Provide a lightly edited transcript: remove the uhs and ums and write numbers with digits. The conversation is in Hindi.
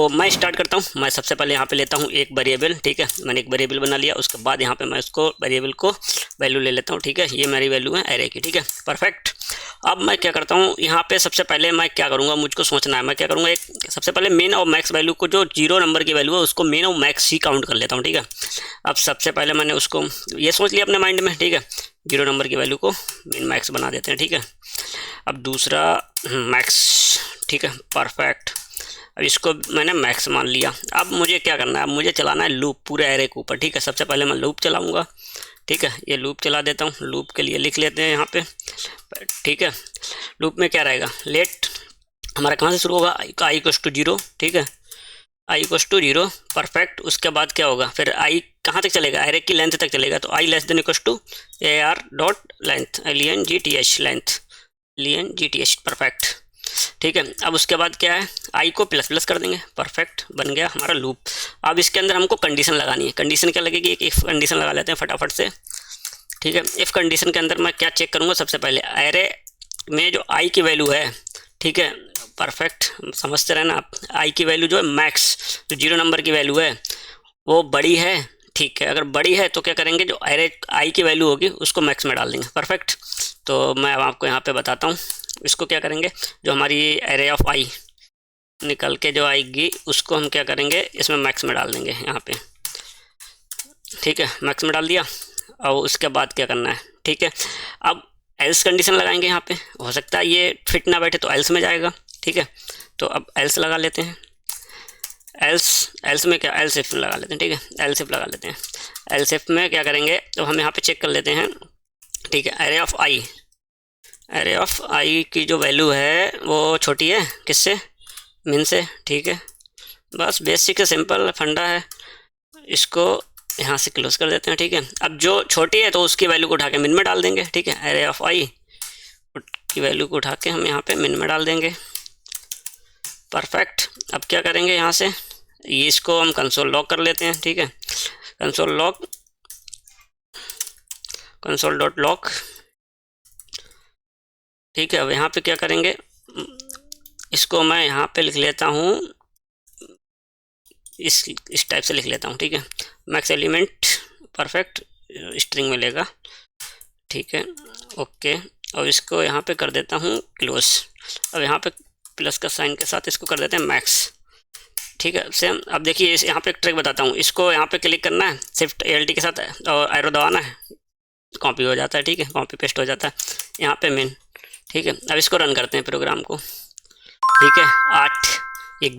तो मैं स्टार्ट करता हूँ। मैं सबसे पहले यहाँ पे लेता हूँ एक वेरिएबल, ठीक है। मैंने एक वेरिएबल बना लिया, उसके बाद यहाँ पे मैं उसको वेरिएबल को वैल्यू ले लेता हूँ, ठीक है। ये मेरी वैल्यू है एरे की, ठीक है, परफेक्ट। अब मैं क्या करता हूँ, यहाँ पे सबसे पहले मैं क्या करूँगा, मुझको सोचना है। मैं क्या करूँगा, एक सबसे पहले मेन और मैक्स वैल्यू को, जो 0 नंबर की वैल्यू है उसको मेन और मैक्स ही काउंट कर लेता हूँ, ठीक है। अब सबसे पहले मैंने उसको ये सोच लिया अपने माइंड में, ठीक है। 0 नंबर की वैल्यू को मेन मैक्स बना देते हैं, ठीक है। अब दूसरा मैक्स, ठीक है, परफेक्ट। अब इसको मैंने मैक्स मान लिया। अब मुझे क्या करना है, अब मुझे चलाना है लूप पूरे एरे के ऊपर, ठीक है। सबसे पहले मैं लूप चलाऊंगा, ठीक है। ये लूप चला देता हूँ। लूप के लिए लिख लेते हैं यहाँ पे, ठीक है। लूप में क्या रहेगा, लेट हमारा कहाँ से शुरू होगा, आई इक्वल्स टू 0, ठीक है। I equals to 0, perfect. उसके बाद क्या होगा, फिर आई कहाँ तक चलेगा, एरे की लेंथ तक चलेगा। तो आई less than equals to AR dot length, LENGTH length, LENGTH, perfect, ठीक है। अब उसके बाद क्या है, आई को प्लस प्लस कर देंगे, परफेक्ट, बन गया हमारा लूप। अब इसके अंदर हमको कंडीशन लगानी है। कंडीशन क्या लगेगी, एक इफ कंडीशन लगा लेते हैं फटाफट से, ठीक है। इफ कंडीशन के अंदर मैं क्या चेक करूँगा, सबसे पहले एरे में जो आई की वैल्यू है, ठीक है, परफेक्ट, समझते रहे ना आप। आई की वैल्यू जो है मैक्स, जो 0 नंबर की वैल्यू है वो बड़ी है, ठीक है। अगर बड़ी है तो क्या करेंगे, जो एरे आई की वैल्यू होगी उसको मैक्स में डाल देंगे, परफेक्ट। तो मैं अब आपको यहाँ पे बताता हूँ, इसको क्या करेंगे, जो हमारी एरे ऑफ आई निकल के जो आएगी उसको हम क्या करेंगे, इसमें मैक्स में डाल देंगे यहाँ पे, ठीक है। मैक्स में डाल दिया। और उसके बाद क्या करना है, ठीक है। अब एल्स कंडीशन लगाएंगे यहाँ पे, हो सकता है ये फिट ना बैठे तो एल्स में जाएगा, ठीक है। तो अब एल्स लगा लेते हैं। एल्स में क्या, एल्स इफ लगा लेते हैं, ठीक है। एल्स इफ लगा लेते हैं। एल्स इफ में क्या करेंगे, तो हम यहाँ पे चेक कर लेते हैं, ठीक है। Array of I, array of I की जो वैल्यू है वो छोटी है किससे, मिन से, ठीक है। बस बेसिक से सिंपल फंडा है। इसको यहाँ से क्लोज कर देते हैं, ठीक है। अब जो छोटी है तो उसकी वैल्यू को उठा के मिन में डाल देंगे, ठीक है। एरे ऑफ आई की वैल्यू को उठा के हम यहाँ पे मिन में डाल देंगे, परफेक्ट। अब क्या करेंगे, यहाँ से ये इसको हम कंसोल लॉग कर लेते हैं, ठीक है। Console log, console dot log, ठीक है। अब यहाँ पे क्या करेंगे, इसको मैं यहाँ पे लिख लेता हूँ, इस टाइप से लिख लेता हूँ, ठीक है। मैक्स एलिमेंट, परफेक्ट, स्ट्रिंग में लेगा, ठीक है, ओके। और इसको यहाँ पे कर देता हूँ क्लोज। अब यहाँ पे प्लस का साइन के साथ इसको कर देते हैं मैक्स, ठीक है, सेम। अब देखिए यहाँ पे एक ट्रिक बताता हूँ। इसको यहाँ पे क्लिक करना है, शिफ्ट ALT के साथ और एरो दबाना है, कॉपी हो जाता है, ठीक है, कॉपी पेस्ट हो जाता है यहाँ पे मेन, ठीक है। अब इसको रन करते हैं प्रोग्राम को, ठीक है। 8